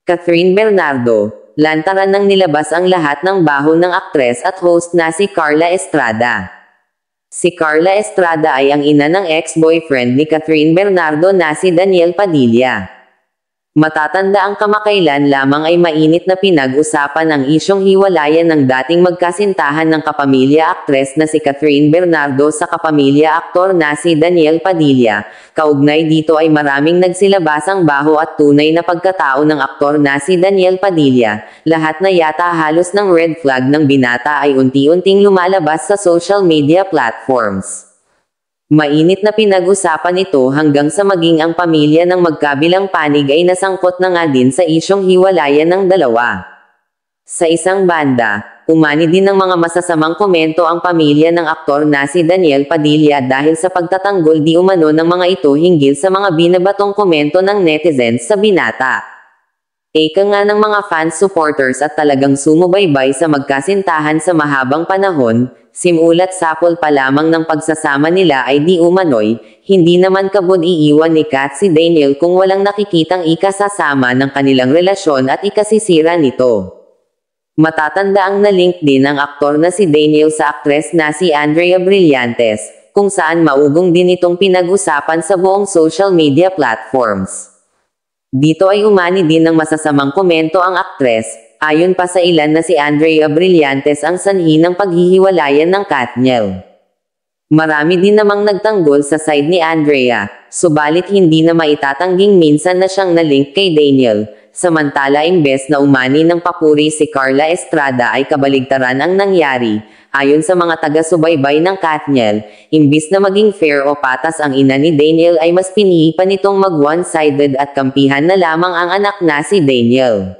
Catherine Bernardo, lantaran nang nilabas ang lahat ng baho ng aktres at host na si Carla Estrada. Si Carla Estrada ay ang ina ng ex-boyfriend ni Catherine Bernardo na si Daniel Padilla. Matatanda ang kamakailan lamang ay mainit na pinag-usapan ang isyong hiwalayan ng dating magkasintahan ng kapamilya aktres na si Catherine Bernardo sa kapamilya aktor na si Daniel Padilla. Kaugnay dito ay maraming nagsilabasang baho at tunay na pagkatao ng aktor na si Daniel Padilla. Lahat na yata halos ng red flag ng binata ay unti-unting lumalabas sa social media platforms. Mainit na pinag-usapan ito hanggang sa maging ang pamilya ng magkabilang panig ay nasangkot na nga din sa isyong hiwalayan ng dalawa. Sa isang banda, umani din ng mga masasamang komento ang pamilya ng aktor na si Daniel Padilla dahil sa pagtatanggol di umano ng mga ito hinggil sa mga binabatong komento ng netizens sa binata. Eka nga ng mga fans supporters at talagang sumubaybay sa magkasintahan sa mahabang panahon, simulat sapol pa lamang ng pagsasama nila ay di umano'y, hindi naman kabud iiwan ni Kat si Daniel kung walang nakikitang ikasasama ng kanilang relasyon at ikasisira nito. Matatanda ang na-link din ang aktor na si Daniel sa aktres na si Andrea Brillantes, kung saan maugong din itong pinag-usapan sa buong social media platforms. Dito ay umani din ng masasamang komento ang aktres, ayon pa sa ilan na si Andrea Brillantes ang sanhi ng paghihiwalayan ng Katniel. Marami din namang nagtanggol sa side ni Andrea, subalit hindi na maitatangging minsan na siyang na-link kay Daniel. Samantala imbes na umani ng papuri si Carla Estrada ay kabaligtaran ang nangyari. Ayon sa mga taga-subaybay ng Katniel, imbis na maging fair o patas ang ina ni Daniel ay mas pinili pa nitong mag one-sided at kampihan na lamang ang anak na si Daniel.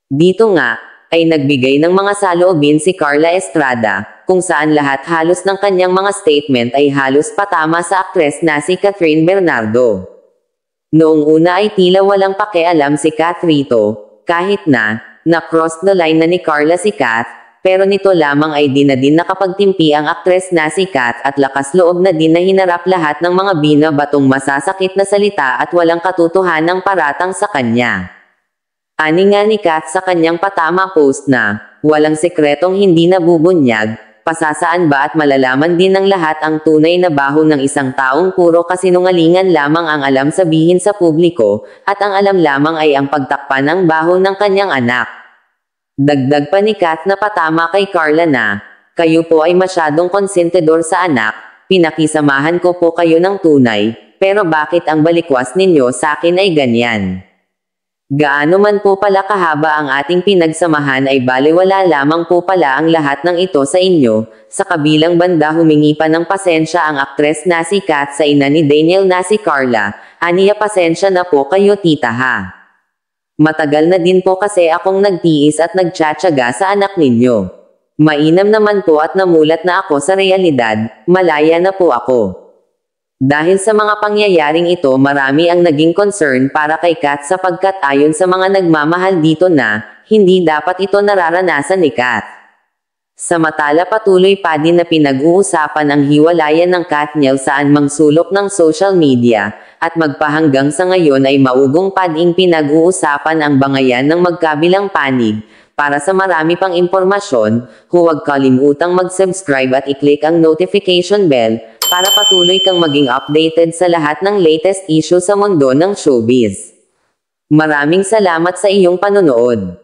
Dito nga, ay nagbigay ng mga saloobin si Carla Estrada, kung saan lahat halos ng kanyang mga statement ay halos patama sa aktres na si Catherine Bernardo. Noong una ay tila walang pakialam si Kat rito, kahit na-cross the line na ni Carla si Kat, pero nito lamang ay di na din nakapagtimpi ang aktres na si Kat at lakas loob na din na hinarap lahat ng mga binabatong masasakit na salita at walang katotohanang paratang sa kanya. Ani nga ni Kat sa kanyang patama post na, walang sekretong hindi nabubunyag, pasasaan ba at malalaman din ng lahat ang tunay na baho ng isang taong puro kasinungalingan lamang ang alam sabihin sa publiko, at ang alam lamang ay ang pagtakpan ng baho ng kanyang anak. Dagdag pa ni Kat na patama kay Carla na, kayo po ay masyadong konsentidor sa anak, pinakisamahan ko po kayo ng tunay, pero bakit ang balikwas ninyo sa akin ay ganyan? Gaano man po pala kahaba ang ating pinagsamahan ay baliwala lamang po pala ang lahat ng ito sa inyo. Sa kabilang banda humingi pa ng pasensya ang aktres na si Kat sa ina ni Daniel na si Carla, aniya pasensya na po kayo tita ha. Matagal na din po kasi akong nagtiis at nagtsatsaga sa anak ninyo. Mainam naman po at namulat na ako sa realidad, malaya na po ako. Dahil sa mga pangyayaring ito marami ang naging concern para kay Kat sapagkat ayon sa mga nagmamahal dito na, hindi dapat ito nararanasan ni Kat. Samantala patuloy pa din na pinag-uusapan ang hiwalayan ng Katniel saan mang sulok ng social media, at magpahanggang sa ngayon ay maugong pa ding pinag-uusapan ang bangayan ng magkabilang panig. Para sa marami pang impormasyon, huwag kalimutang mag-subscribe at i-click ang notification bell, para patuloy kang maging updated sa lahat ng latest issue sa mundo ng showbiz. Maraming salamat sa iyong panonood.